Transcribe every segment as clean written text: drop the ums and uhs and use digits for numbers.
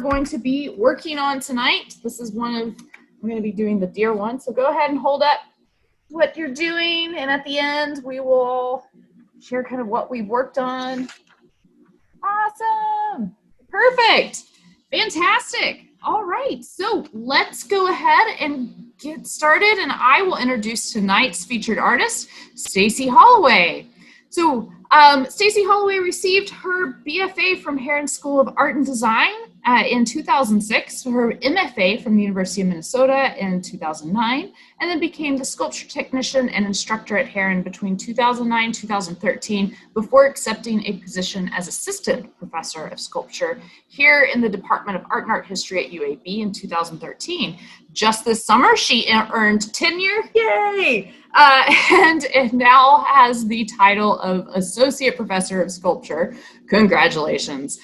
going to be working on tonight. This is I'm going to be doing the deer one. So go ahead and hold up what you're doing. And at the end, we will share kind of what we've worked on. Awesome. Perfect. Fantastic. All right. So let's go ahead and get started. And I will introduce tonight's featured artist, Stacey Holloway. So Stacey Holloway received her BFA from Herron School of Art and Design in 2006, her MFA from the University of Minnesota in 2009, and then became the sculpture technician and instructor at Herron between 2009 and 2013 before accepting a position as assistant professor of sculpture here in the Department of Art and Art History at UAB in 2013. Just this summer, she earned tenure, yay! And now has the title of Associate Professor of Sculpture. Congratulations.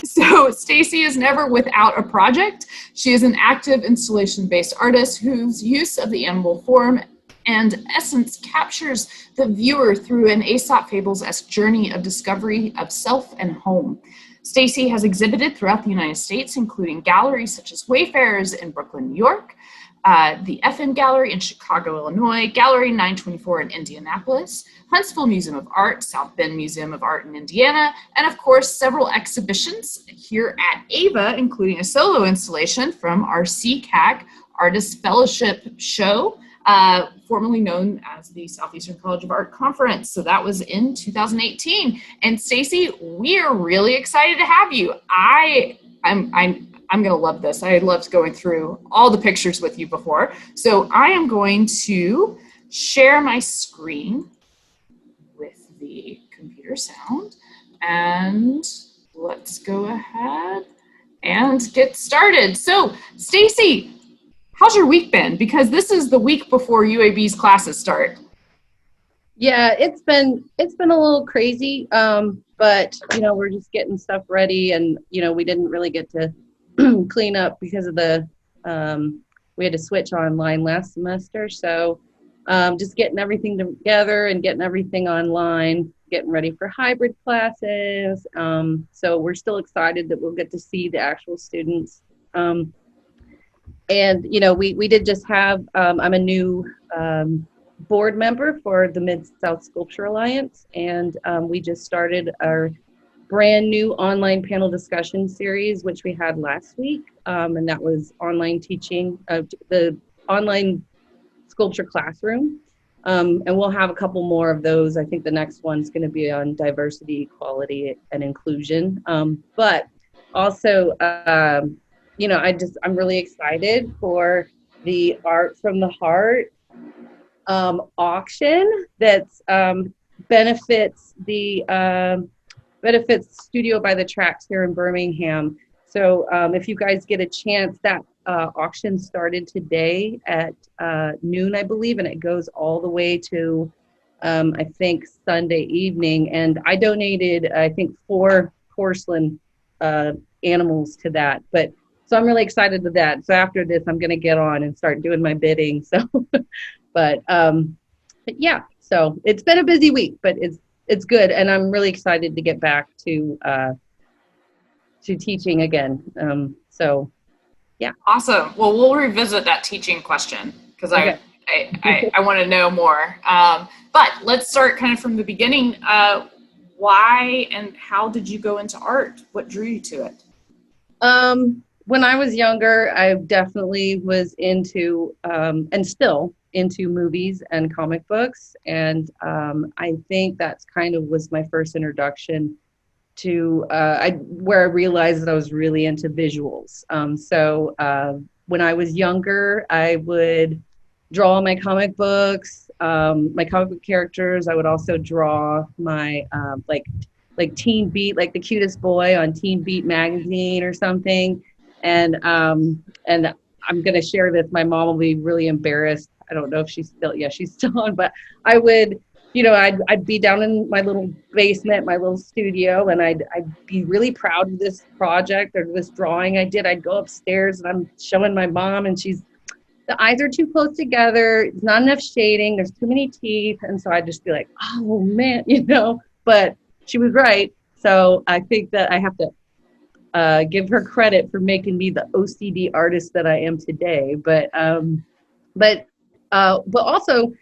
So Stacey is never without a project. She is an active installation-based artist whose use of the animal form and essence captures the viewer through an Aesop Fables-esque journey of discovery of self and home. Stacey has exhibited throughout the United States, including galleries such as Wayfarers in Brooklyn, New York, the FN Gallery in Chicago, Illinois, Gallery 924 in Indianapolis, Huntsville Museum of Art, South Bend Museum of Art in Indiana, and of course, several exhibitions here at AEIVA, including a solo installation from our CCAC Artist Fellowship Show, formerly known as the Southeastern College of Art Conference. So that was in 2018. And Stacey, we are really excited to have you. I'm going to love this. I loved going through all the pictures with you before. So I am going to share my screen with the computer sound. And let's go ahead and get started. So Stacey, how's your week been? Because this is the week before UAB's classes start. Yeah, it's been a little crazy, but we're just getting stuff ready, and we didn't really get to clean up because of we had to switch online last semester. So just getting everything together and getting everything online, getting ready for hybrid classes. So we're still excited that we'll get to see the actual students. And, we did just have, I'm a new board member for the Mid-South Sculpture Alliance, and we just started our brand new online panel discussion series, which we had last week, and that was online teaching, the online sculpture classroom, and we'll have a couple more of those. I think the next one's going to be on diversity, equality, and inclusion, but also, I'm really excited for the Art from the Heart auction that's benefits Studio by the Tracks here in Birmingham. So if you guys get a chance, that auction started today at noon, I believe, and it goes all the way to, I think, Sunday evening. And I donated, I think, 4 porcelain animals to that. So I'm really excited to that. So after this, I'm going to get on and start doing my bidding. So, but yeah, so it's been a busy week, but it's good, and I'm really excited to get back to teaching again. So, yeah. Awesome. Well, we'll revisit that teaching question because I want to know more. But let's start kind of from the beginning. Why and how did you go into art? What drew you to it? When I was younger, I definitely was into, and still into movies and comic books. And I think that's kind of was my first introduction to, where I realized that I was really into visuals. So when I was younger, I would draw my comic books, my comic book characters. I would also draw my, like Teen Beat, like the cutest boy on Teen Beat magazine or something. And I'm going to share this. My mom will be really embarrassed. I don't know if she's still on, but I would, I'd be down in my little basement, my little studio, and I'd be really proud of this project or this drawing I did. I'd go upstairs and I'm showing my mom, and the eyes are too close together. It's not enough shading. There's too many teeth. And so I'd just be like, oh man, but she was right. So I think that I have to give her credit for making me the OCD artist that I am today. But also,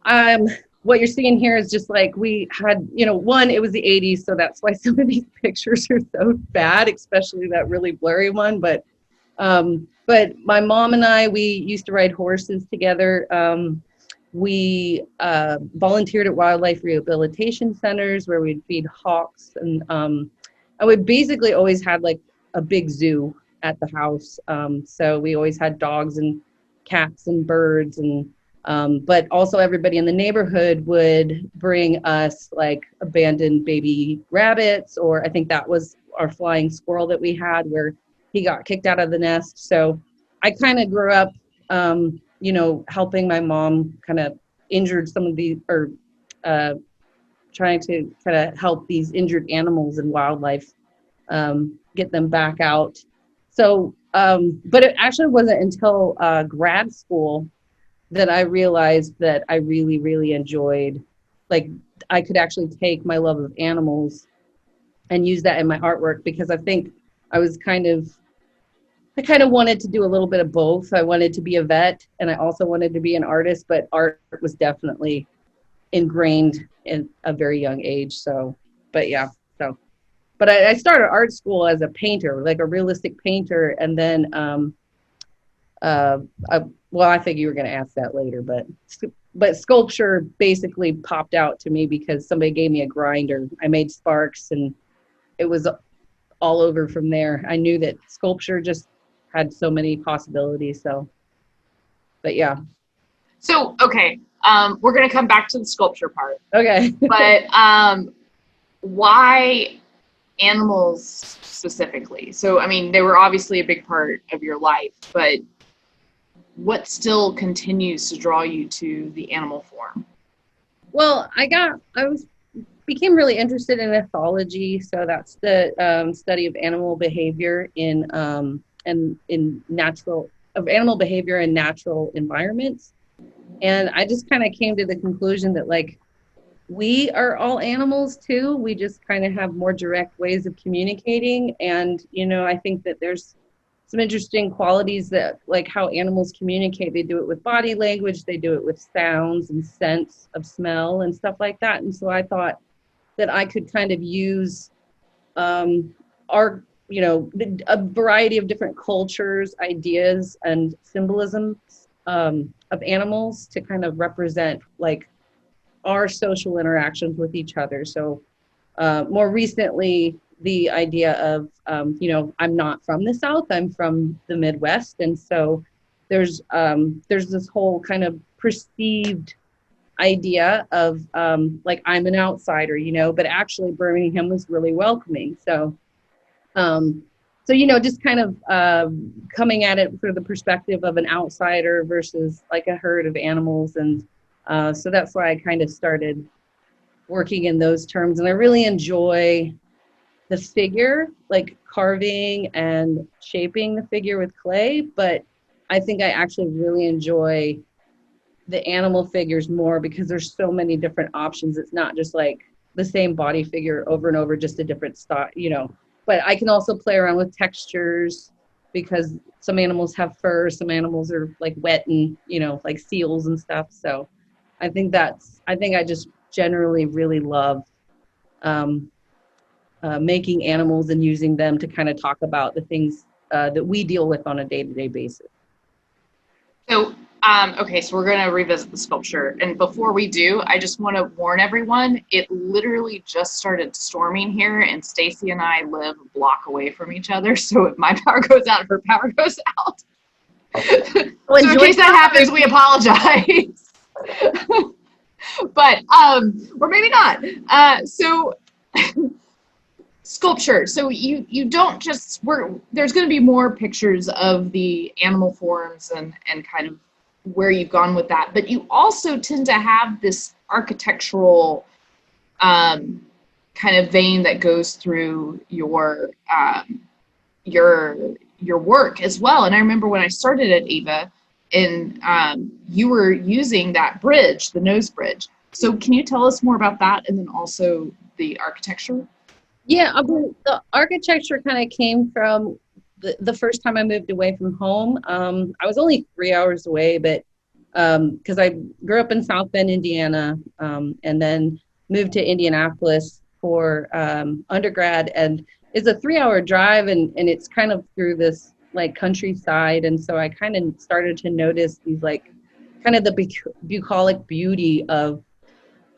um, what you're seeing here is just like we had, one, it was the 80s, so that's why some of these pictures are so bad, especially that really blurry one. But my mom and I, we used to ride horses together. We volunteered at wildlife rehabilitation centers where we'd feed hawks, and we basically always had like a big zoo at the house. So we always had dogs and cats and birds, but also everybody in the neighborhood would bring us like abandoned baby rabbits, or I think that was our flying squirrel that we had where he got kicked out of the nest. So I kind of grew up, helping my mom kind of injured some of these, or trying to kind of help these injured animals and wildlife, get them back out. So, but it actually wasn't until grad school that I realized that I really, really enjoyed, like, I could actually take my love of animals and use that in my artwork, because I think I kind of wanted to do a little bit of both. I wanted to be a vet and I also wanted to be an artist, but art was definitely ingrained in a very young age. But I started art school as a painter, like a realistic painter. And then, I think you were going to ask that later, but sculpture basically popped out to me because somebody gave me a grinder. I made sparks and it was all over from there. I knew that sculpture just had so many possibilities. But yeah. So, okay. We're going to come back to the sculpture part. Okay. But why animals specifically? So, I mean, they were obviously a big part of your life, but what still continues to draw you to the animal form? Well, became really interested in ethology. So that's the study of animal behavior in animal behavior in natural environments. And I just kind of came to the conclusion that, like, we are all animals too. We just kind of have more direct ways of communicating. And, I think that there's some interesting qualities that, like, how animals communicate. They do it with body language. They do it with sounds and sense of smell and stuff like that. And so I thought that I could kind of use our, a variety of different cultures, ideas, and symbolisms of animals to kind of represent, like, our social interactions with each other. So more recently, the idea of, I'm not from the South, I'm from the Midwest. And so there's this whole kind of perceived idea of, like, I'm an outsider, but actually Birmingham was really welcoming. So, just kind of coming at it through the perspective of an outsider versus like a herd of animals. And so that's why I kind of started working in those terms. And I really enjoy the figure, like carving and shaping the figure with clay. But I think I actually really enjoy the animal figures more because there's so many different options. It's not just like the same body figure over and over, just a different style, But I can also play around with textures because some animals have fur, some animals are like wet and, like seals and stuff. So I think I just generally really love making animals and using them to kind of talk about the things that we deal with on a day-to-day basis. So, okay, so we're going to revisit the sculpture. And before we do, I just want to warn everyone, it literally just started storming here, and Stacey and I live a block away from each other. So if my power goes out, her power goes out. Well, so in case that happens, we apologize. But, or maybe not. So sculpture. So you don't just, there's going to be more pictures of the animal forms and kind of where you've gone with that, but you also tend to have this architectural kind of vein that goes through your work as well. And I remember when I started at AEIVA, and you were using that bridge, the nose bridge. So can you tell us more about that, and then also the architecture? Yeah, the architecture kind of came from the first time I moved away from home. I was only 3 hours away, but because I grew up in South Bend, Indiana, and then moved to Indianapolis for undergrad, and it's a 3 hour drive, and it's kind of through this like countryside, and so I kind of started to notice these like kind of the bucolic beauty of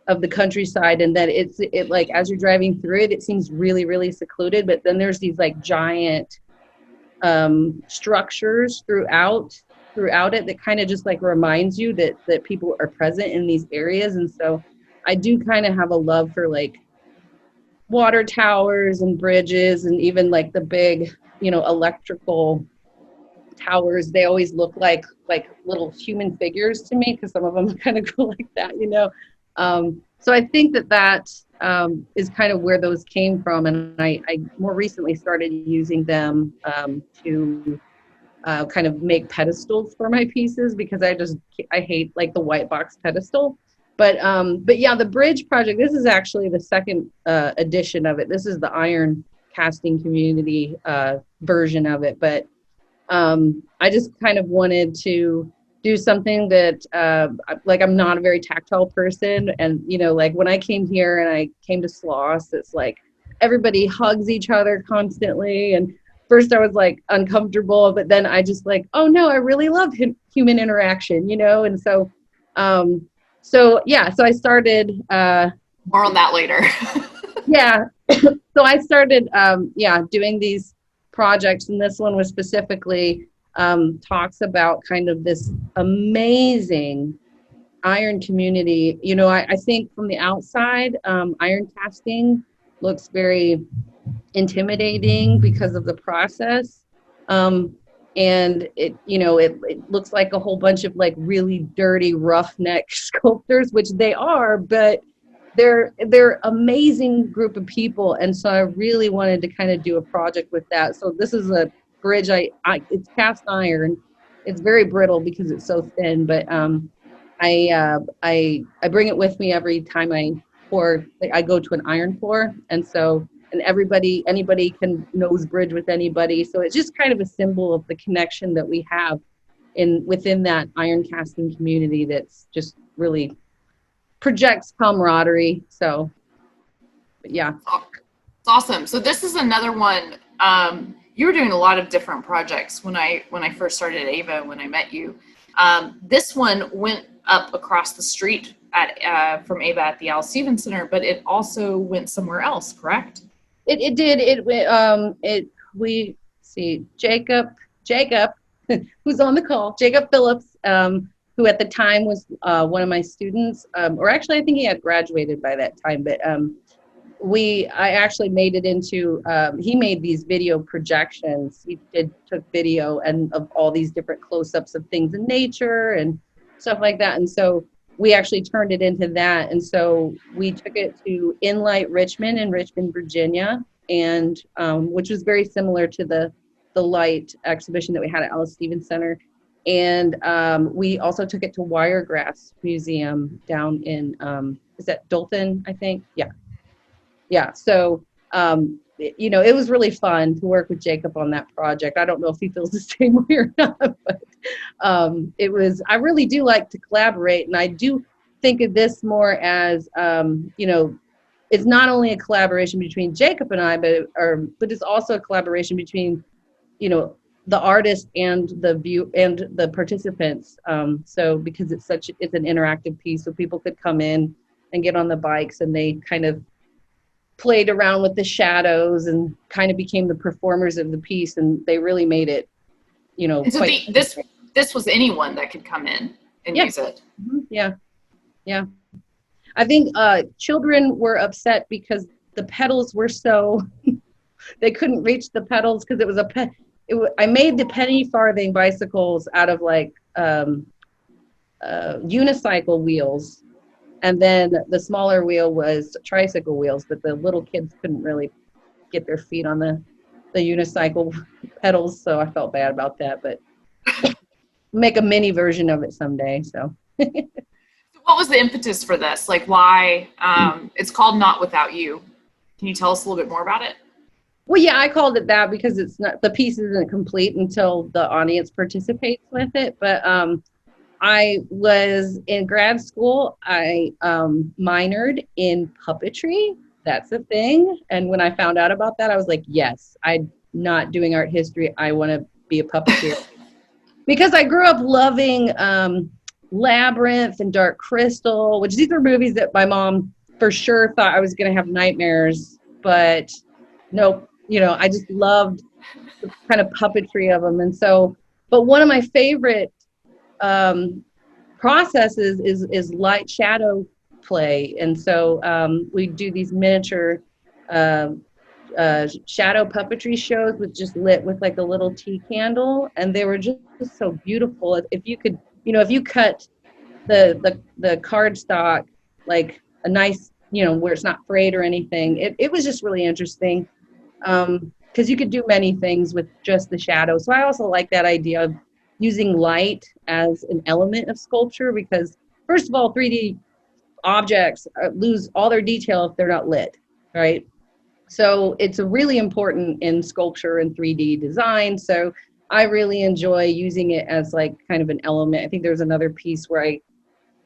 the countryside, and that it like as you're driving through it, it seems really really secluded, but then there's these like giant structures throughout it that kind of just like reminds you that people are present in these areas. And so I do kind of have a love for like water towers and bridges, and even like the big, electrical towers. They always look like little human figures to me, because some of them kind of go like that. So I think that is kind of where those came from, and I more recently started using them to kind of make pedestals for my pieces, because I hate like the white box pedestal. But yeah, the bridge project, this is actually the second edition of it. This is the iron casting community version of it. But I just kind of wanted to do something that like, I'm not a very tactile person, and like when I came here and I came to Sloss, it's like everybody hugs each other constantly, and first I was like uncomfortable, but then I just like, oh no, I really love human interaction, and so yeah, so I started More on that later. yeah. So I started doing these projects, and this one was specifically talks about kind of this amazing iron community. I think from the outside, iron casting looks very intimidating because of the process. And it looks like a whole bunch of like really dirty roughneck sculptors, which they are, but they're amazing group of people. And so I really wanted to kind of do a project with that. So this is a bridge. It's cast iron. It's very brittle because it's so thin, but I bring it with me every time I go to an iron pour. And so, and anybody can nose bridge with anybody. So it's just kind of a symbol of the connection that we have within that iron casting community that's just really projects camaraderie. So, yeah. It's awesome. So this is another one. You were doing a lot of different projects when I first started at AEIVA, when I met you. This one went up across the street from AEIVA at the Al Stevens Center, but it also went somewhere else, correct? It did. We see Jacob, who's on the call, Jacob Phillips, who at the time was one of my students, or actually I think he had graduated by that time, but I actually made it into, he made these video projections. He took video and of all these different close-ups of things in nature and stuff like that. And so we actually turned it into that. And so we took it to Inlight Richmond in Richmond, Virginia, and which was very similar to the light exhibition that we had at Alice Stevens Center. And we also took it to Wiregrass Museum down in, is that Dothan, I think? Yeah. So, it was really fun to work with Jacob on that project. I don't know if he feels the same way or not, but I really do like to collaborate. And I do think of this more as, it's not only a collaboration between Jacob and I, but it's also a collaboration between, the artist and the participants. So because it's an interactive piece, so people could come in and get on the bikes, and they kind of played around with the shadows and kind of became the performers of the piece, and they really made it, And so this was anyone that could come in and use it. Yeah. I think children were upset because the pedals were so they couldn't reach the pedals, because it was I made the penny farthing bicycles out of like unicycle wheels. And then the smaller wheel was tricycle wheels, but the little kids couldn't really get their feet on the unicycle pedals. So I felt bad about that, but make a mini version of it someday. So what was the impetus for this? Like why, it's called Not Without You. Can you tell us a little bit more about it? Well, yeah, I called it that because it's not, the piece isn't complete until the audience participates with it. But I was in grad school. I minored in puppetry. That's a thing. And when I found out about that, I was like, yes, I'm not doing art history. I want to be a puppeteer. Because I grew up loving Labyrinth and Dark Crystal, which these are movies that my mom for sure thought I was going to have nightmares. But nope, I just loved the kind of puppetry of them. And so, but one of my favorite processes is light shadow play. And so we do these miniature shadow puppetry shows with just lit with like a little tea candle, and they were just so beautiful. If you could, if you cut the cardstock like a nice, where it's not frayed or anything, it was just really interesting. Because you could do many things with just the shadow. So I also like that idea of using light as an element of sculpture, because first of all, 3D objects lose all their detail if they're not lit, right? So it's really important in sculpture and 3D design. So I really enjoy using it as like kind of an element. I think there's another piece where I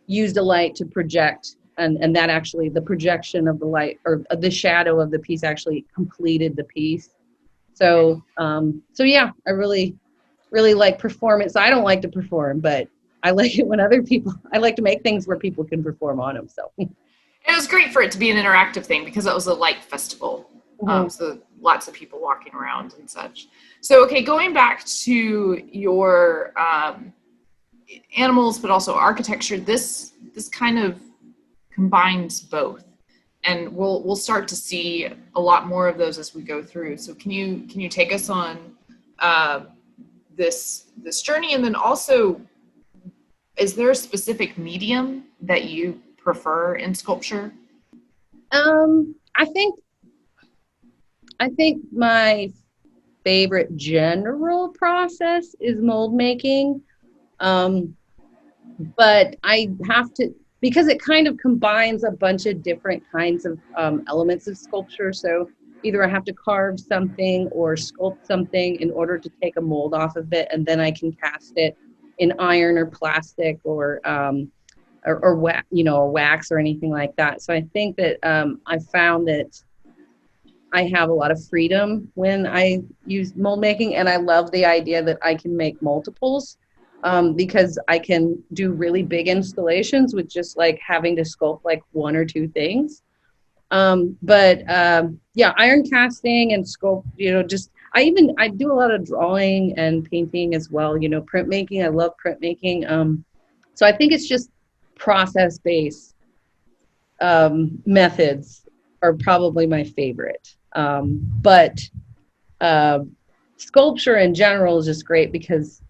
used a light to project, and that actually, the projection of the light or the shadow of the piece actually completed the piece. So yeah, I really like performance. I don't like to perform, but I like it when I like to make things where people can perform on them. So it was great for it to be an interactive thing because it was a light festival. So lots of people walking around and such. So, okay, going back to your animals, but also architecture, this kind of combines both. And we'll start to see a lot more of those as we go through. So can you take us on this journey? And then also, is there a specific medium that you prefer in sculpture? I think my favorite general process is mold making. But I have to, because it kind of combines a bunch of different kinds of elements of sculpture. So either I have to carve something or sculpt something in order to take a mold off of it, and then I can cast it in iron or plastic or wax or anything like that. So I think that I found that I have a lot of freedom when I use mold making, and I love the idea that I can make multiples. Because I can do really big installations with just like having to sculpt like one or two things. Yeah, iron casting and sculpt, I do a lot of drawing and painting as well, printmaking. I love printmaking. So I think it's just process-based methods are probably my favorite. Sculpture in general is just great because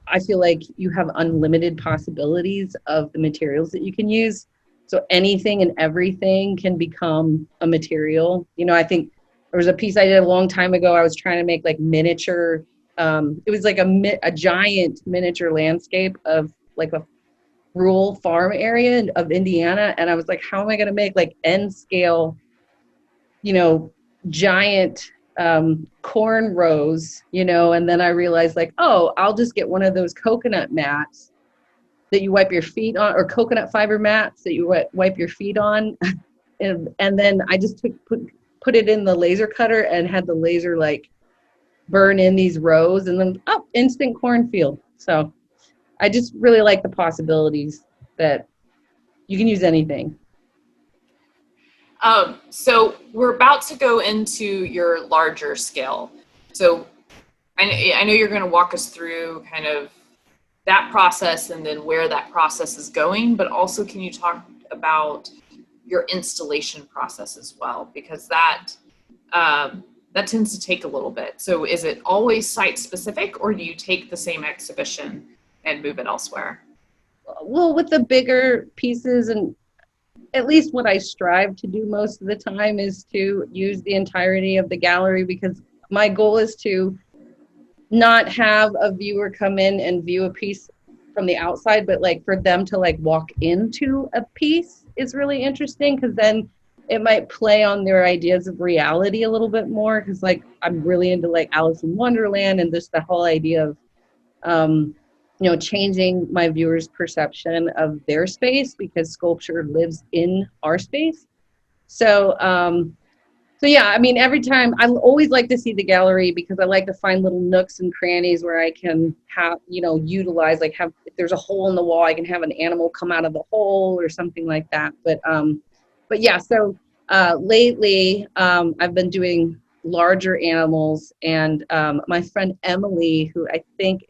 I feel like you have unlimited possibilities of the materials that you can use. So anything and everything can become a material. I think there was a piece I did a long time ago. I was trying to make like miniature, it was like a giant miniature landscape of like a rural farm area of Indiana. And I was like, how am I going to make like N scale, giant corn rows, and then I realized like, oh, I'll just get one of those coconut mats that you wipe your feet on, or coconut fiber mats that you wipe your feet on. and then I just put it in the laser cutter and had the laser like burn in these rows, and then instant cornfield. So I just really like the possibilities that you can use anything. So we're about to go into your larger scale. So I know you're going to walk us through kind of that process and then where that process is going, but also can you talk about your installation process as well? Because that tends to take a little bit. So is it always site specific, or do you take the same exhibition and move it elsewhere? Well, with the bigger pieces, and at least what I strive to do most of the time, is to use the entirety of the gallery, because my goal is to not have a viewer come in and view a piece from the outside, but like for them to like walk into a piece is really interesting, because then it might play on their ideas of reality a little bit more, because like I'm really into like Alice in Wonderland and just the whole idea of um, changing my viewers' perception of their space, because sculpture lives in our space. So so yeah, I mean, every time I always like to see the gallery, because I like to find little nooks and crannies where I can have, utilize, like have, if there's a hole in the wall, I can have an animal come out of the hole or something like that. But yeah, so lately I've been doing larger animals, and my friend Emily, who I think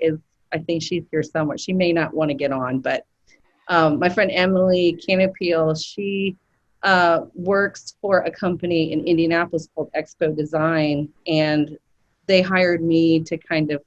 she's here somewhere. She may not want to get on, but my friend Emily Canapeel, she works for a company in Indianapolis called Expo Design, and they hired me to kind of,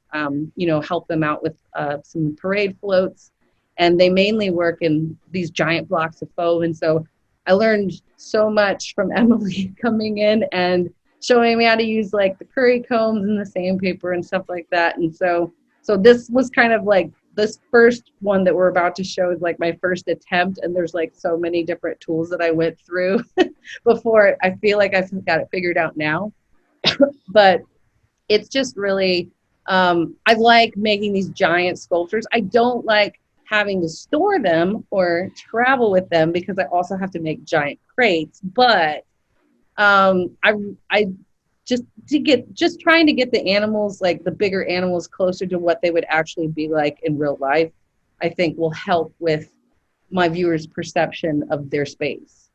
help them out with some parade floats. And they mainly work in these giant blocks of foam. And so I learned so much from Emily coming in and showing me how to use like the curry combs and the sandpaper and stuff like that. And so this was kind of like, this first one that we're about to show is like my first attempt, and there's like so many different tools that I went through before I feel like I've got it figured out now. But it's just really, I like making these giant sculptures. I don't like having to store them or travel with them, because I also have to make giant crates. But I just trying to get the animals, like the bigger animals, closer to what they would actually be like in real life, I think will help with my viewers' perception of their space.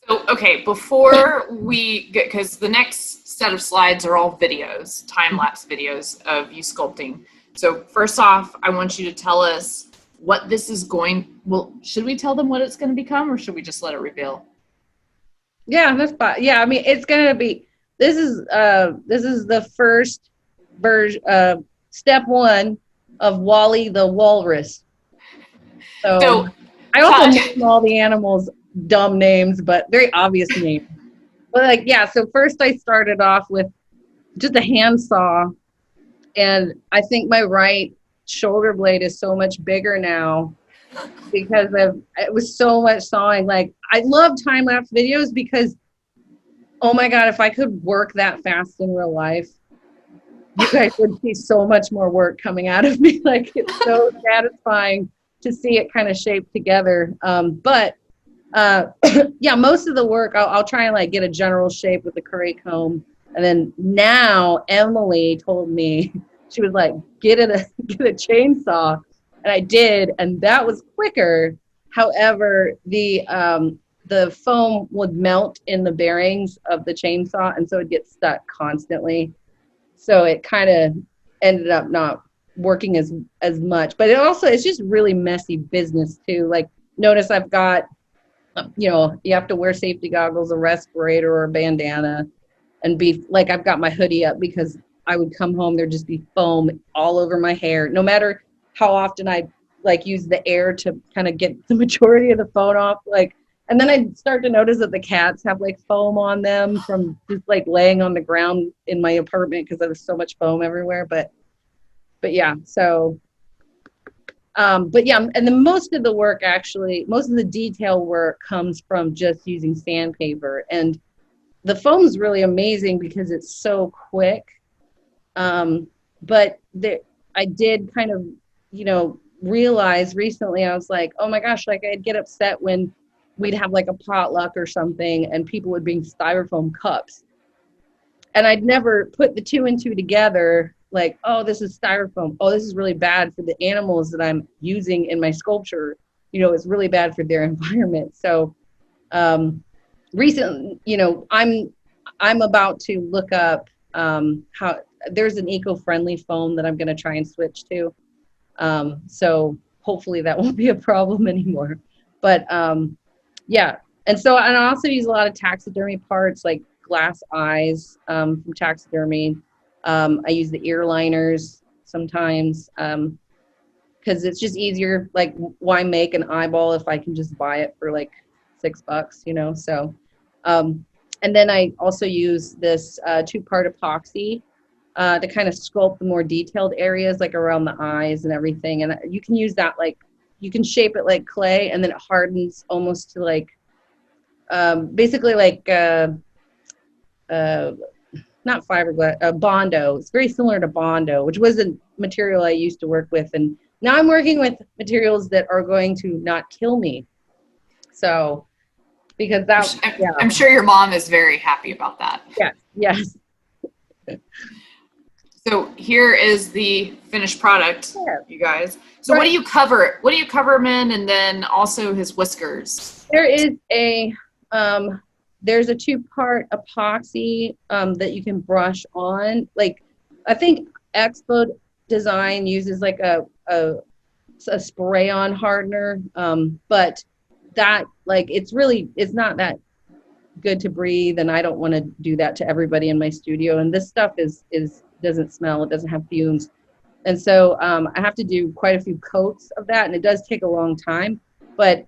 So, okay, before we get, because the next set of slides are all videos, time-lapse videos of you sculpting. So first off, I want you to tell us what this is should we tell them what it's going to become, or should we just let it reveal? Yeah, that's fine. Yeah, I mean, it's going to be, this is the first version, step one of Wally the Walrus. So I also name all the animals dumb names, but very obvious names. But like, yeah, so first I started off with just a handsaw, and I think my right shoulder blade is so much bigger now because it was so much sawing. Like, I love time-lapse videos because, oh my God, if I could work that fast in real life, you guys would see so much more work coming out of me. Like, it's so satisfying to see it kind of shape together. But yeah, most of the work, I'll try and like get a general shape with the curry comb. And then now Emily told me, she was like, get a chainsaw. And I did, and that was quicker. However, the foam would melt in the bearings of the chainsaw, and so it gets stuck constantly. So it kind of ended up not working as much. But it's just really messy business too. Like, notice I've got, you have to wear safety goggles, a respirator, or a bandana, and I've got my hoodie up because I would come home, there'd just be foam all over my hair, no matter how often I like use the air to kind of get the majority of the foam off. And then I'd start to notice that the cats have like foam on them from just like laying on the ground in my apartment because there was so much foam everywhere. But yeah, so, but yeah, and then most of the detail work comes from just using sandpaper. And the foam is really amazing because it's so quick. But I did kind of, realize recently, I was like, oh my gosh, like I'd get upset when we'd have like a potluck or something and people would bring styrofoam cups. And I'd never put the two and two together, like, oh, this is styrofoam. Oh, this is really bad for the animals that I'm using in my sculpture. It's really bad for their environment. So recently, I'm about to look up how there's an eco-friendly foam that I'm going to try and switch to. So hopefully that won't be a problem anymore. But yeah. And I also use a lot of taxidermy parts, like glass eyes from taxidermy. I use the ear liners sometimes because it's just easier. Like, why make an eyeball if I can just buy it for like $6, So, and then I also use this 2-part epoxy to kind of sculpt the more detailed areas, like around the eyes and everything. And you can use that, like, you can shape it like clay, and then it hardens almost to like basically like uh, not fiberglass, Bondo. It's very similar to Bondo, which was a material I used to work with. And now I'm working with materials that are going to not kill me. So, because that, yeah, I'm sure your mom is very happy about that. yes, yes. So here is the finished product, Yeah. you guys. So Right. what do you cover? What do you cover him in? And then also his whiskers. There is there's a 2-part epoxy that you can brush on. Like, I think Expo Design uses like a spray-on hardener, but that, like, it's not that good to breathe, and I don't want to do that to everybody in my studio. And this stuff is doesn't smell, it doesn't have fumes, and so I have to do quite a few coats of that, and it does take a long time. But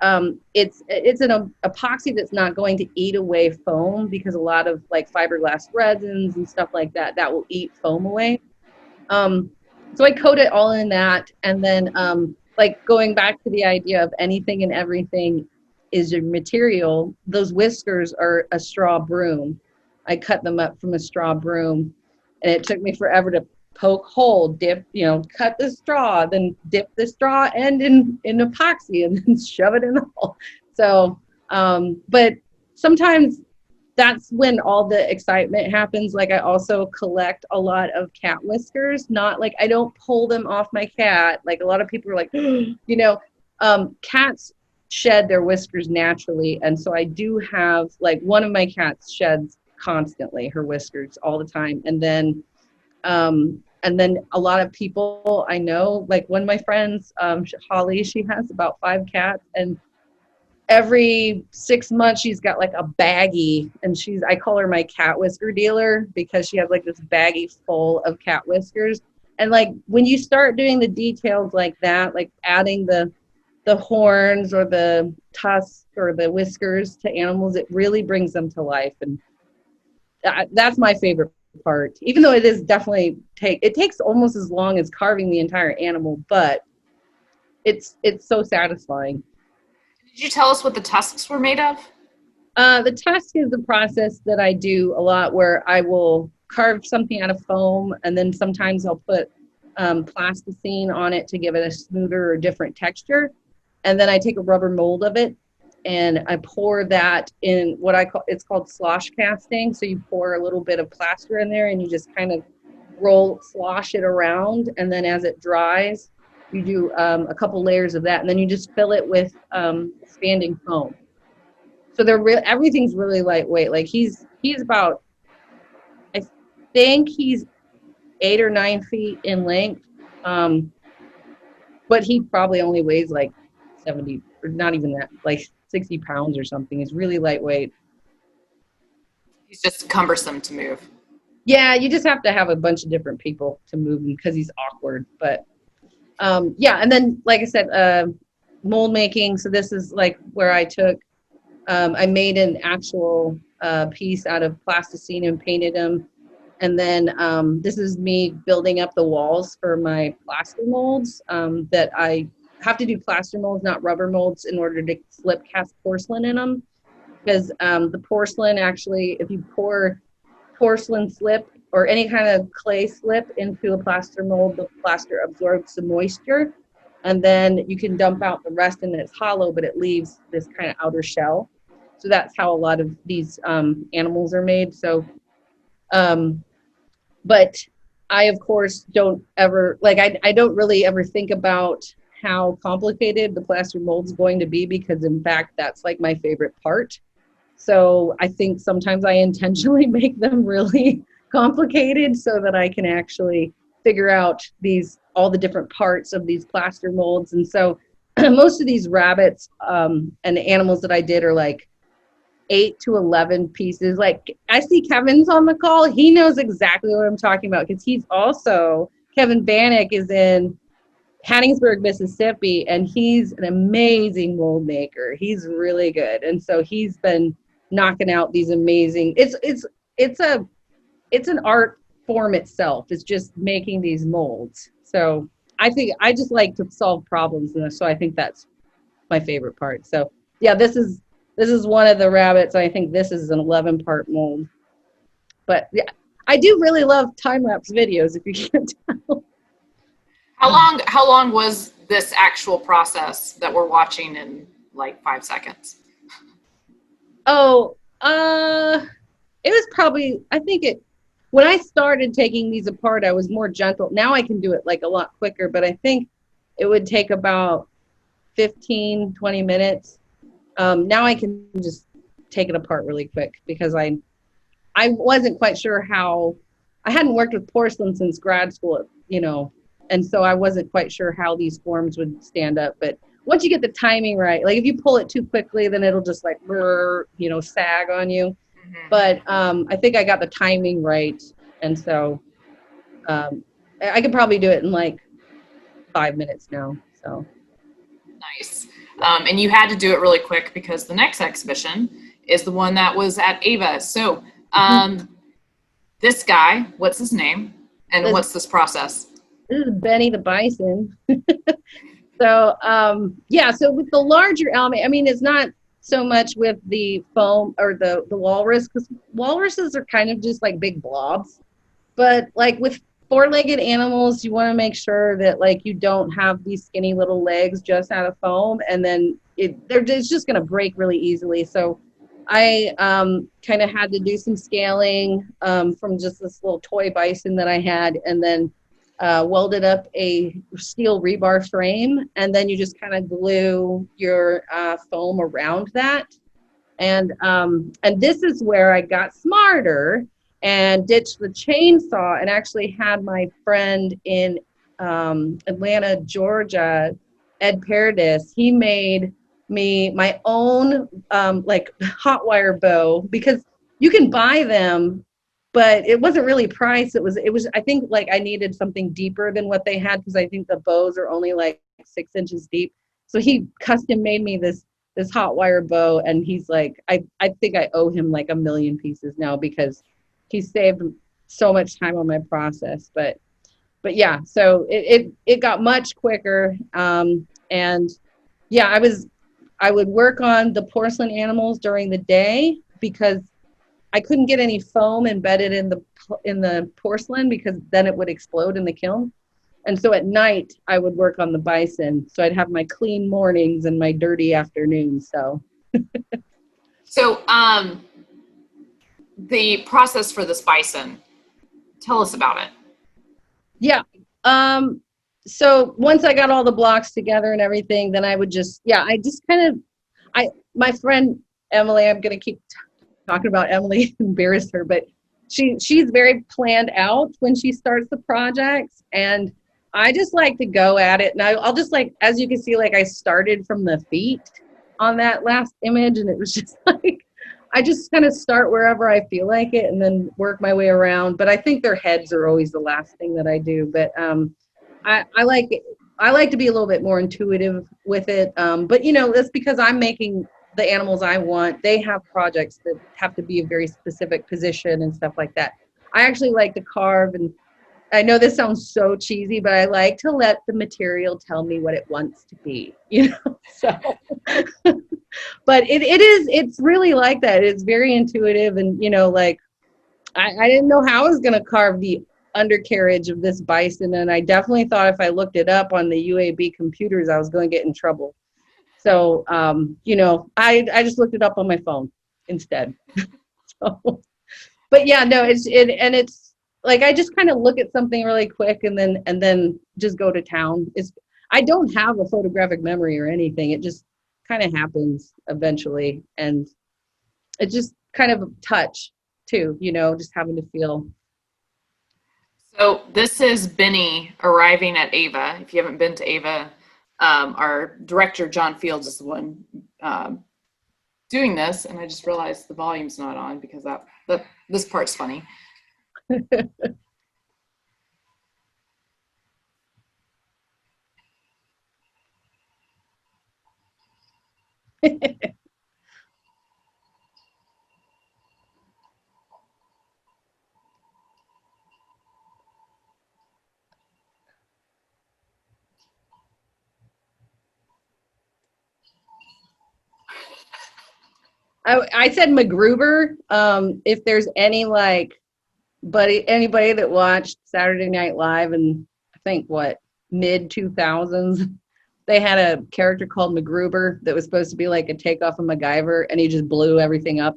it's an epoxy that's not going to eat away foam, because a lot of like fiberglass resins and stuff like that will eat foam away. So I coat it all in that, and then like, going back to the idea of anything and everything is your material. Those whiskers are a straw broom. I cut them up from a straw broom, and it took me forever to poke hole, dip, cut the straw, then dip the straw end in epoxy, and then shove it in the hole. So, but sometimes that's when all the excitement happens. Like, I also collect a lot of cat whiskers. Not like, I don't pull them off my cat. Like, a lot of people are like, cats shed their whiskers naturally. And so I do have, like, one of my cats sheds constantly her whiskers all the time. And then a lot of people I know, like one of my friends, Holly, she has about 5 cats, and every 6 months she's got like a baggie, and I call her my cat whisker dealer, because she has like this baggie full of cat whiskers. And like, when you start doing the details like that, like adding the horns or the tusks or the whiskers to animals, it really brings them to life. And that's my favorite part, even though it is definitely it takes almost as long as carving the entire animal, but it's so satisfying. Did you tell us what the tusks were made of? The tusk is the process that I do a lot, where I will carve something out of foam, and then sometimes I'll put plasticine on it to give it a smoother or different texture. And then I take a rubber mold of it, and I pour that in it's called slosh casting. So you pour a little bit of plaster in there, and you just kind of slosh it around. And then as it dries, you do a couple layers of that, and then you just fill it with expanding foam. So everything's really lightweight. Like, he's about, I think he's 8 or 9 feet in length, but he probably only weighs like 70, or not even that, like 60 pounds or something. It's really lightweight. He's just cumbersome to move. Yeah, you just have to have a bunch of different people to move him, because he's awkward. But yeah, and then, like I said, mold making. So this is like where I made an actual piece out of plasticine and painted them. And then this is me building up the walls for my plaster molds, that I have to do plaster molds, not rubber molds, in order to slip cast porcelain in them. Because the porcelain, actually, if you pour porcelain slip or any kind of clay slip into a plaster mold, the plaster absorbs the moisture, and then you can dump out the rest, and it's hollow, but it leaves this kind of outer shell. So that's how a lot of these animals are made. So, but I, of course, don't ever, like, I don't really ever think about how complicated the plaster mold's going to be, because in fact, that's like my favorite part. So I think sometimes I intentionally make them really complicated so that I can actually figure out all the different parts of these plaster molds. And so most of these rabbits and animals that I did are like 8 to 11 pieces. Like, I see Kevin's on the call. He knows exactly what I'm talking about, because Kevin Bannock is in Hattiesburg, Mississippi, and he's an amazing mold maker. He's really good. And so he's been knocking out these amazing, it's an art form itself. It's just making these molds. So I think I just like to solve problems, and so I think that's my favorite part. So yeah, this is this is one of the rabbits. I think this is an 11-part mold. But yeah, I do really love time-lapse videos, if you can't tell. How long was this actual process that we're watching in like 5 seconds? Oh, it was probably, I think when I started taking these apart, I was more gentle. Now I can do it like a lot quicker, but I think it would take about 15, 20 minutes. Now I can just take it apart really quick because I wasn't quite sure how, I hadn't worked with porcelain since grad school, and so I wasn't quite sure how these forms would stand up. But once you get the timing right, like if you pull it too quickly, then it'll just like, sag on you. Mm-hmm. But I think I got the timing right. And so I could probably do it in like 5 minutes now. So Nice. And you had to do it really quick because the next exhibition is the one that was at AEIVA. So this guy, what's his name? And what's this process? this is Benny the Bison. So so with the larger element, I mean, it's not so much with the foam or the walrus, because walruses are kind of just like big blobs. But like with four-legged animals, you want to make sure that like you don't have these skinny little legs just out of foam, and then it's just going to break really easily. So I kind of had to do some scaling from just this little toy bison that I had, and then welded up a steel rebar frame, and then you just kind of glue your foam around that. And this is where I got smarter and ditched the chainsaw and actually had my friend in Atlanta, Georgia, Ed Paradis. He made me my own like hot wire bow, because you can buy them, but it wasn't really priced. It was I think like I needed something deeper than what they had, because I think the bows are only like 6 inches deep. So he custom made me this hot wire bow, and he's like, I think I owe him like 1,000,000 pieces now, because he saved so much time on my process. But yeah, so it got much quicker. And yeah, I would work on the porcelain animals during the day, because I couldn't get any foam embedded in the porcelain, because then it would explode in the kiln. And so at night I would work on the bison. So I'd have my clean mornings and my dirty afternoons. So The process for this bison, tell us about it. yeah. So once I got all the blocks together and everything, then I would my friend Emily, I'm going to keep talking about Emily, embarrass her, but she's very planned out when she starts the projects, and I just like to go at it. And I'll just, like, as you can see, like I started from the feet on that last image, and it was just like I just kind of start wherever I feel like it and then work my way around. But I think their heads are always the last thing that I do. But I like to be a little bit more intuitive with it. But that's because I'm making the animals I want. They have projects that have to be a very specific position and stuff like that. I actually like to carve, and I know this sounds so cheesy, but I like to let the material tell me what it wants to be, so but it's really like that. It's very intuitive. And like I didn't know how I was going to carve the undercarriage of this bison, and I definitely thought if I looked it up on the UAB computers I was going to get in trouble. So I just looked it up on my phone instead. So, but yeah, no, it's like I just kind of look at something really quick and then just go to town. I don't have a photographic memory or anything. It just kind of happens eventually, and it's just kind of a touch too, just having to feel. So this is Benny arriving at AEIVA. If you haven't been to AEIVA, our director, John Fields, is the one doing this. And I just realized the volume's not on because this part's funny. I said MacGruber. If there's any anybody that watched Saturday Night Live in, I think what, mid 2000s, they had a character called MacGruber that was supposed to be like a takeoff of MacGyver, and he just blew everything up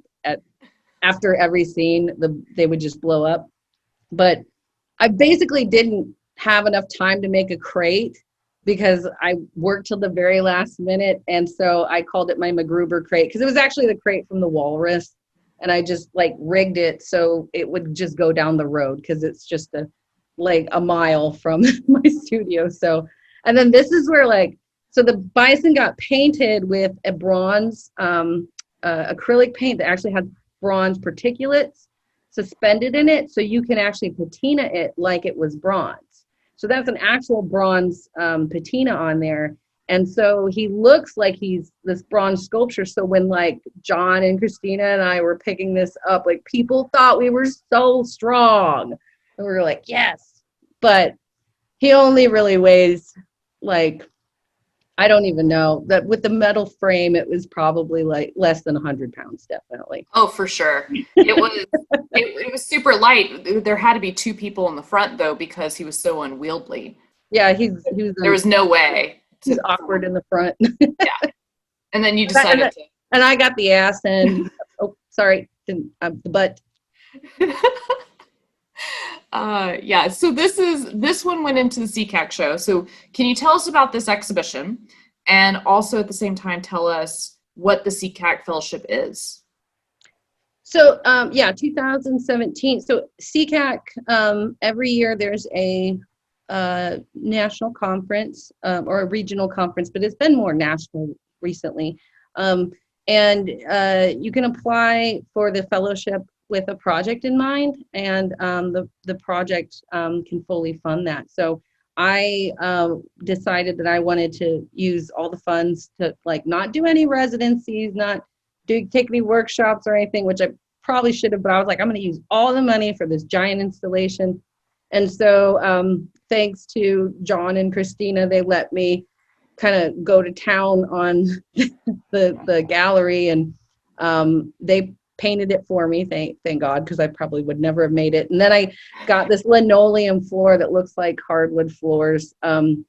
after every scene. They would just blow up. But I basically didn't have enough time to make a crate because I worked till the very last minute. And so I called it my MacGruber crate because it was actually the crate from the Walrus. And I just like rigged it so it would just go down the road because it's just a mile from my studio. So, and then this is where so the bison got painted with a bronze acrylic paint that actually had bronze particulates suspended in it, so you can actually patina it like it was bronze. So that's an actual bronze patina on there. And so he looks like he's this bronze sculpture. So when John and Christina and I were picking this up, people thought we were so strong. And we were like, yes. But he only really weighs I don't even know. That with the metal frame, it was probably less than 100 pounds, definitely. Oh, for sure. It was super light. There had to be 2 people in the front though, because he was so unwieldy. Yeah, there was no way. He's awkward in the front. Yeah. And then you decided to. And I got the ass end. Oh, sorry. The butt. Yeah, so this one went into the CCAC show. So can you tell us about this exhibition, and also at the same time tell us what the CCAC Fellowship is? So 2017. So CCAC, every year there's a national conference or a regional conference, but it's been more national recently. And you can apply for the fellowship with a project in mind, and the project can fully fund that. So I decided that I wanted to use all the funds to not do any residencies, not take any workshops or anything, which I probably should have, but I was like, I'm going to use all the money for this giant installation. And so thanks to John and Christina, they let me kind of go to town on the gallery, and they painted it for me, thank God, because I probably would never have made it. And then I got this linoleum floor that looks like hardwood floors, and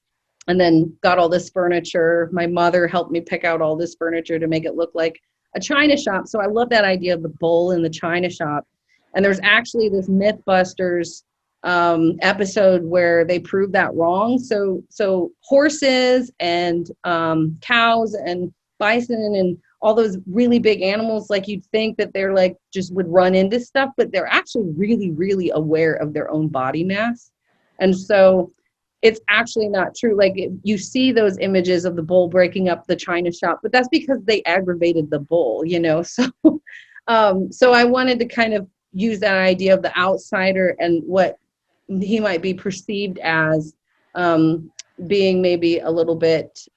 then got all this furniture. My mother helped me pick out all this furniture to make it look like a china shop. So I love that idea of the bowl in the china shop. And there's actually this Mythbusters episode where they prove that wrong. So horses and cows and bison and all those really big animals, you'd think that they're just would run into stuff, but they're actually really, really aware of their own body mass. And so it's actually not true. You see those images of the bull breaking up the china shop, but that's because they aggravated the bull, So, so I wanted to kind of use that idea of the outsider and what he might be perceived as being maybe a little bit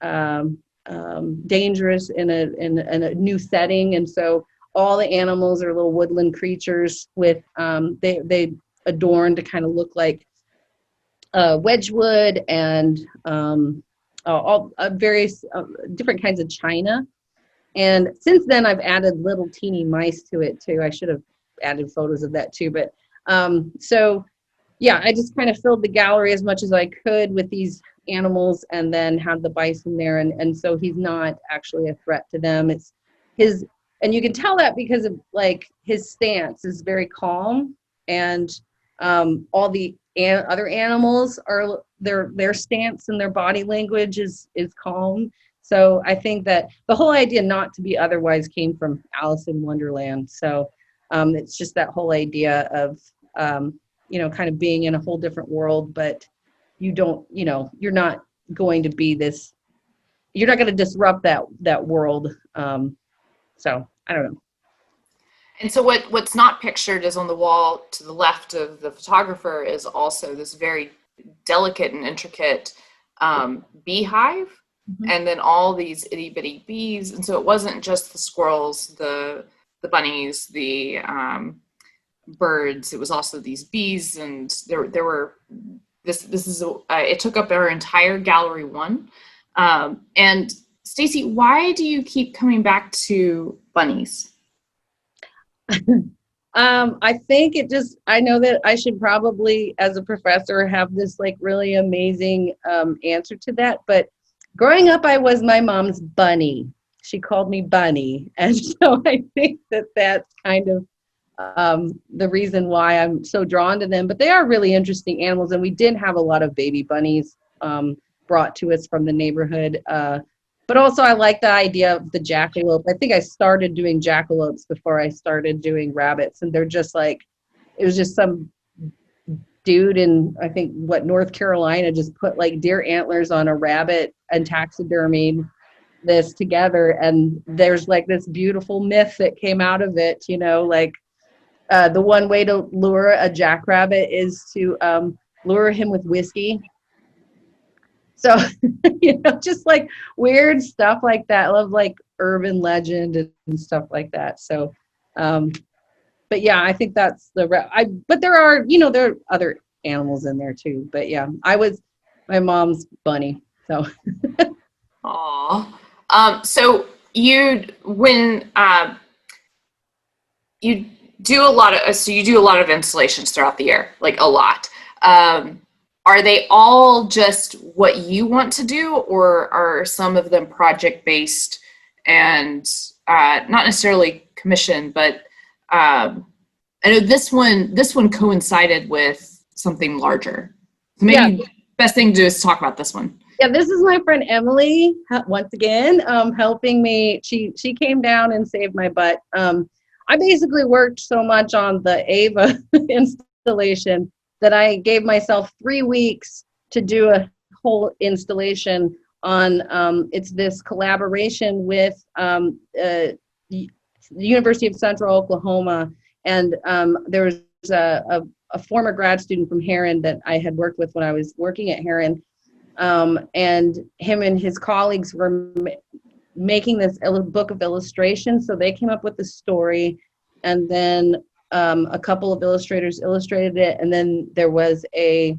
dangerous in a new setting. And so all the animals are little woodland creatures with they adorn to kind of look like Wedgwood and all various different kinds of china. And since then I've added little teeny mice to it too. I should have added photos of that too, but so yeah, I just kind of filled the gallery as much as I could with these animals, and then have the bison there, and so he's not actually a threat to them. It's his, and you can tell that because of his stance is very calm, and all the other animals are their stance and their body language is calm. So I think that the whole idea not to be otherwise came from Alice in Wonderland. So it's just that whole idea of kind of being in a whole different world, but you don't, you're not going to be this, you're not going to disrupt that world. So I don't know. And so what's not pictured is on the wall to the left of the photographer is also this very delicate and intricate beehive, mm-hmm. and then all these itty bitty bees. And so it wasn't just the squirrels, the bunnies, the birds. It was also these bees, and there were this is it took up our entire gallery one. And Stacey, why do you keep coming back to bunnies? I think I know that I should probably, as a professor, have this like really amazing answer to that. But growing up, I was my mom's bunny. She called me Bunny. And so I think that that's kind of the reason why I'm so drawn to them. But they are really interesting animals. And we did have a lot of baby bunnies brought to us from the neighborhood. But also, I like the idea of the jackalope. I think I started doing jackalopes before I started doing rabbits. And they're just like, it was just some dude in, I think, North Carolina just put like deer antlers on a rabbit and taxidermied this together. And there's like this beautiful myth that came out of it, like the one way to lure a jackrabbit is to lure him with whiskey. So, just like weird stuff like that. I love like urban legend and stuff like that. So, but yeah, I think that's but there are, there are other animals in there too. But yeah, I was my mom's bunny. So. Aw. So you do a lot of installations throughout the year, like a lot. Are they all just what you want to do, or are some of them project-based and not necessarily commissioned, but I know this one coincided with something larger. So maybe best thing to do is talk about this one. Yeah, this is my friend Emily, once again, helping me. She came down and saved my butt. I basically worked so much on the AEIVA installation that I gave myself 3 weeks to do a whole installation on, it's this collaboration with the University of Central Oklahoma. And there was a former grad student from Heron that I had worked with when I was working at Heron. And him and his colleagues were making this book of illustrations. So they came up with the story, and then a couple of illustrators illustrated it, and then there was a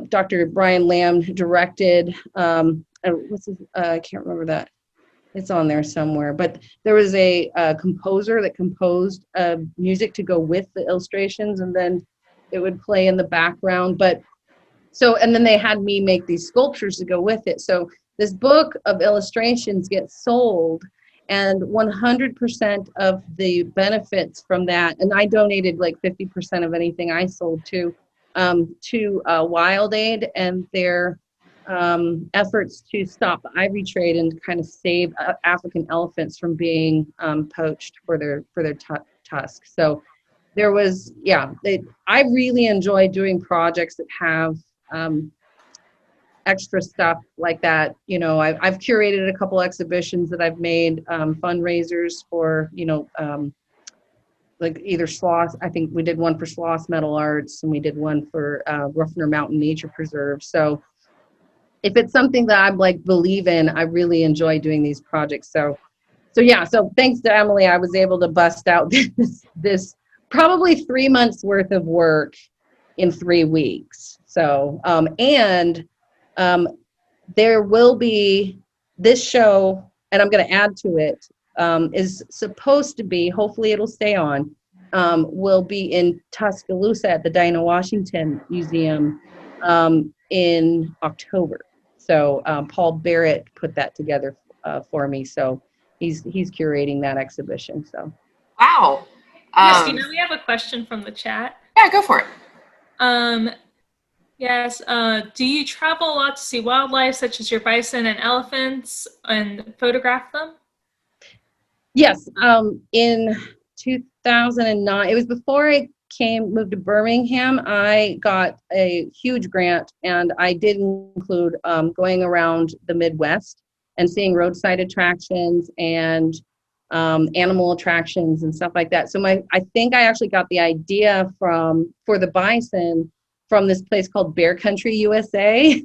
Dr. Brian Lamb directed. I can't remember that. It's on there somewhere. But there was a composer that composed music to go with the illustrations, and then it would play in the background. And then they had me make these sculptures to go with it. So this book of illustrations gets sold, and 100% of the benefits from that, and I donated like 50% of anything I sold to Wild Aid and their efforts to stop the ivory trade and kind of save African elephants from being poached for their tusks. So there was, I really enjoy doing projects that have extra stuff like that. I've curated a couple exhibitions that I've made, fundraisers for, like either Sloss. I think we did one for Sloss Metal Arts, and we did one for Ruffner Mountain Nature Preserve. So if it's something that I like believe in, I really enjoy doing these projects. So thanks to Emily, I was able to bust out this probably 3 months worth of work in 3 weeks. So, there will be this show, and I'm going to add to it, is supposed to be, hopefully it'll stay on, will be in Tuscaloosa at the Dinah Washington Museum in October. So Paul Barrett put that together for me. So he's curating that exhibition. So. Wow. Yes, we have a question from the chat. Yeah, go for it. Yes. Do you travel a lot to see wildlife, such as your bison and elephants, and photograph them? Yes. In 2009, it was before I moved to Birmingham, I got a huge grant, and I did include going around the Midwest and seeing roadside attractions and animal attractions and stuff like that. So I think I actually got the idea for the bison from this place called Bear Country, USA.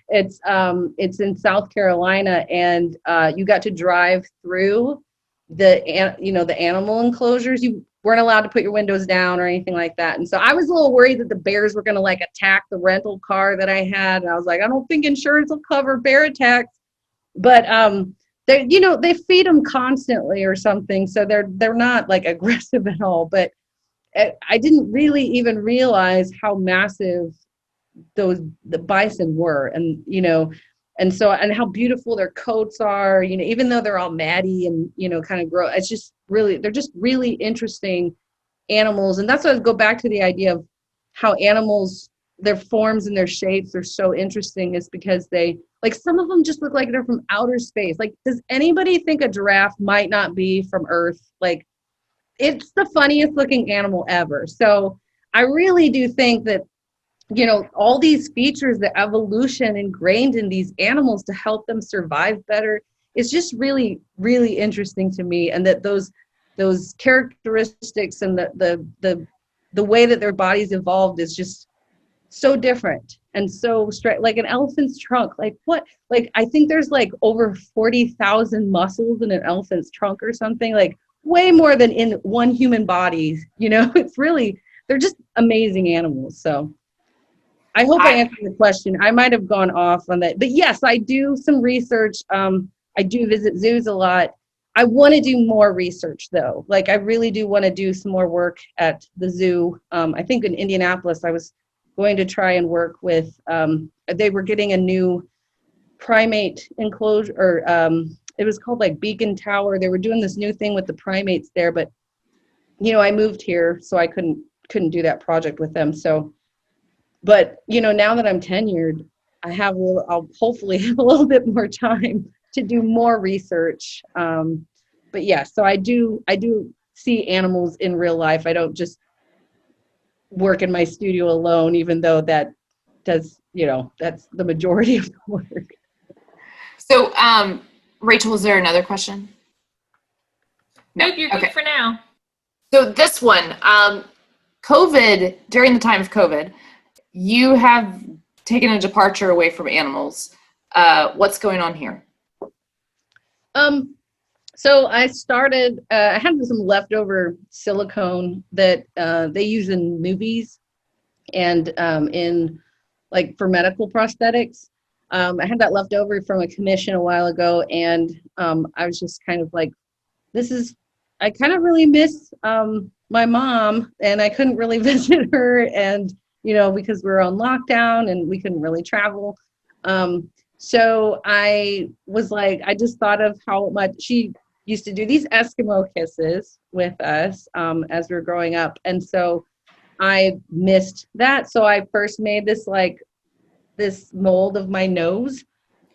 It's in South Carolina, and you got to drive through the animal enclosures. You weren't allowed to put your windows down or anything like that. And so I was a little worried that the bears were going to like attack the rental car that I had. And I was like, I don't think insurance will cover bear attacks. But they, you know, they feed them constantly or something, so they're not like aggressive at all. But I didn't really even realize how massive the bison were, and you know, and so, and how beautiful their coats are, you know, even though they're all matty and, you know, kind of gross. It's just really, they're just really interesting animals. And that's why I go back to the idea of how animals, their forms and their shapes are so interesting, is because they, like, some of them just look like they're from outer space. Like, does anybody think a giraffe might not be from Earth? Like, it's the funniest looking animal ever. So I really do think that, you know, all these features, the evolution ingrained in these animals to help them survive better, it's just really, really interesting to me. And that those characteristics and the way that their bodies evolved is just so different and so straight. Like an elephant's trunk, like what? Like, I think there's like over 40,000 muscles in an elephant's trunk or something, like way more than in one human body. You know, it's really, they're just amazing animals. So I hope I answered the question. I might have gone off on that, but yes, I do some research. I do visit zoos a lot. I want to do more research though. Like, I really do want to do some more work at the zoo. I think in Indianapolis, I was going to try and work with, they were getting a new primate enclosure, or it was called like Beacon Tower. They were doing this new thing with the primates there, but you know, I moved here, so I couldn't do that project with them. So, but you know, now that I'm tenured, I'll hopefully have a little bit more time to do more research. But yeah, so I do see animals in real life. I don't just work in my studio alone, even though that does, you know, that's the majority of the work. So, Rachel, is there another question? No, nope, you're good for now. So this one, COVID, during the time of COVID, you have taken a departure away from animals. What's going on here? So I started, I had some leftover silicone that they use in movies and in like for medical prosthetics. I had that left over from a commission a while ago, and I was just kind of like, I kind of really miss my mom, and I couldn't really visit her, and you know, because we were on lockdown and we couldn't really travel. So I was like, I just thought of how much she used to do these Eskimo kisses with us as we were growing up. And so I missed that. So I first made this mold of my nose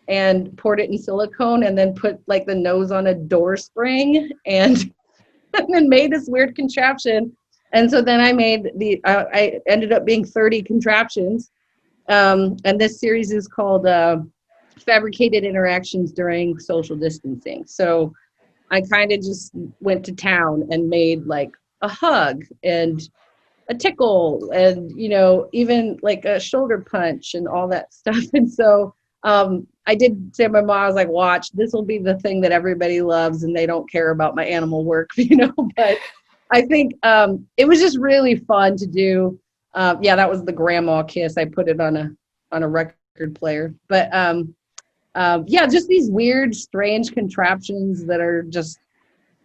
and poured it in silicone, and then put like the nose on a door spring, and, and then made this weird contraption. And so then I made I ended up being 30 contraptions. And this series is called Fabricated Interactions During Social Distancing. So I kind of just went to town and made like a hug and a tickle and, you know, even like a shoulder punch and all that stuff. And so I did say to my mom, I was like, watch, this will be the thing that everybody loves, and they don't care about my animal work, you know. But I think it was just really fun to do. Yeah, that was the grandma kiss. I put it on a record player. But yeah, just these weird, strange contraptions that are just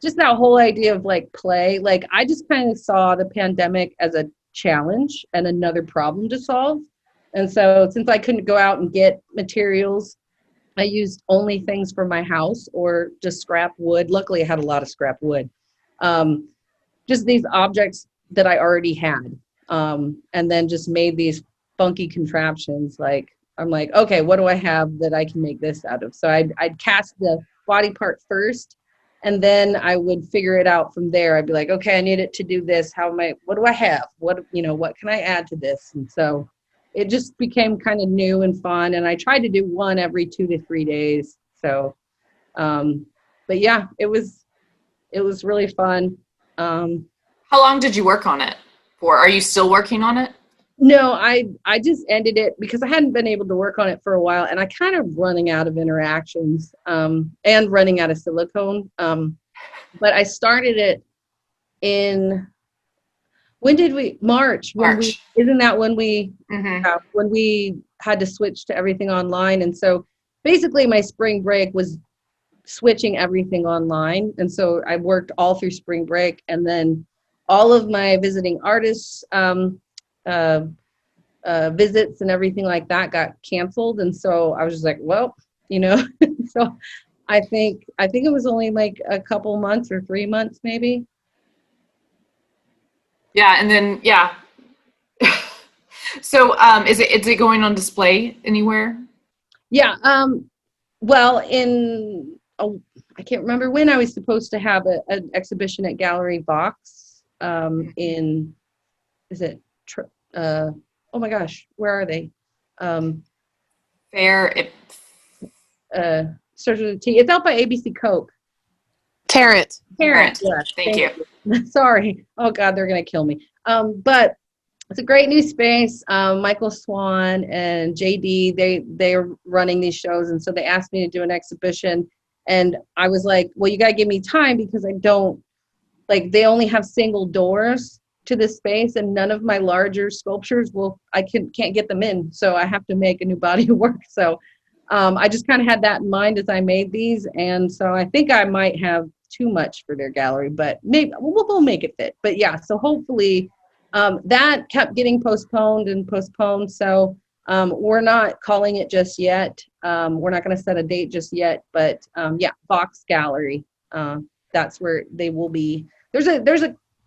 that whole idea of like play. Like, I just kind of saw the pandemic as a challenge and another problem to solve. And so since I couldn't go out and get materials, I used only things from my house or just scrap wood. Luckily, I had a lot of scrap wood. Just these objects that I already had. And then just made these funky contraptions. Like, I'm like, okay, what do I have that I can make this out of? So I'd cast the body part first, and then I would figure it out from there. I'd be like, okay, I need it to do this. What do I have? What can I add to this? And so it just became kind of new and fun. And I tried to do one every 2 to 3 days. So, but yeah, it was really fun. How long did you work on it for? Are you still working on it? No, I just ended it because I hadn't been able to work on it for a while, and I kind of running out of interactions and running out of silicone. But I started it in, when did we? March. Isn't that when we when we had to switch to everything online? And so basically my spring break was switching everything online. And so I worked all through spring break, and then all of my visiting artists visits and everything like that got canceled. And so I was just like, well, so I think it was only like a couple months or 3 months maybe. Yeah, and then So is it going on display anywhere? Yeah. Well, I can't remember when I was supposed to have an exhibition at Gallery Vox in, is it, oh my gosh, where are they? Starts with a T. It's out by ABC Coke. Tarrant. Tarrant. Yes, thank you. Sorry. Oh God, they're gonna kill me. But it's a great new space. Michael Swan and JD, they're running these shows, and so they asked me to do an exhibition, and I was like, well, you gotta give me time because I don't they only have single doors to this space, and none of my larger sculptures can't get them in, so I have to make a new body of work. So I just kind of had that in mind as I made these, and so I think I might have too much for their gallery, but maybe we'll make it fit. But yeah, so hopefully that kept getting postponed, so we're not calling it just yet. We're not going to set a date just yet, but yeah, Vox Gallery, that's where they will be.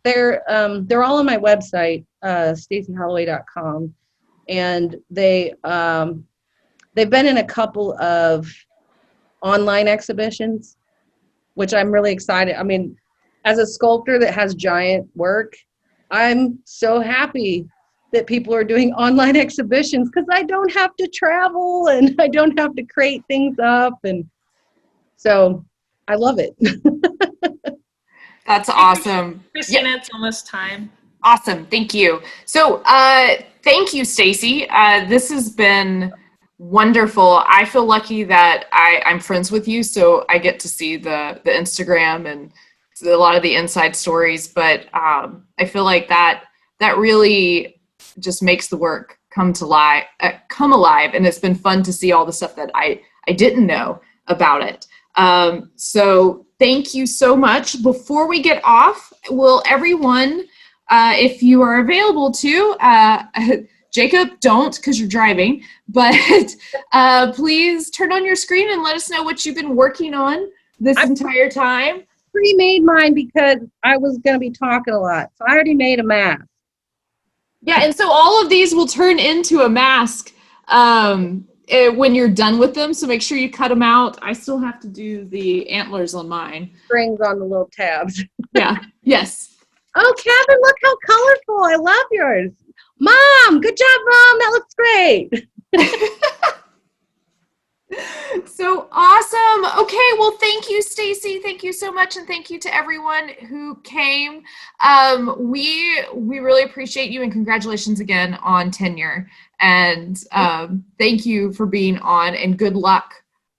They're all on my website, staceyholloway.com, and they've been in a couple of online exhibitions, which I'm really excited. I mean, as a sculptor that has giant work, I'm so happy that people are doing online exhibitions because I don't have to travel and I don't have to crate things up. And so I love it. That's awesome. Christina, it's almost time. Awesome. Thank you. So thank you, Stacey. This has been wonderful. I feel lucky that I'm friends with you, so I get to see the Instagram and a lot of the inside stories, but I feel like that really just makes the work come alive, and it's been fun to see all the stuff that I didn't know about it. So thank you so much. Before we get off, will everyone, if you are available to, Jacob, don't because you're driving, but please turn on your screen and let us know what you've been working on this entire time. Pre-made mine because I was going to be talking a lot. So I already made a mask. Yeah, and so all of these will turn into a mask when you're done with them. So make sure you cut them out. I still have to do the antlers on mine. Strings on the little tabs. Yeah, yes. Oh, Kevin, look how colorful. I love yours. Mom, good job, Mom. That looks great. So awesome. Okay, well, thank you, Stacey. Thank you so much, and thank you to everyone who came. We really appreciate you, and congratulations again on tenure. And thank you for being on, and good luck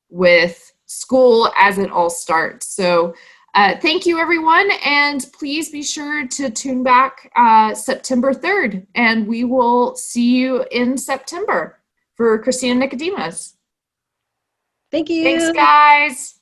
with school as it all starts. So thank you, everyone, and please be sure to tune back September 3rd, and we will see you in September for Christina Nicodemus. Thank you. Thanks, guys.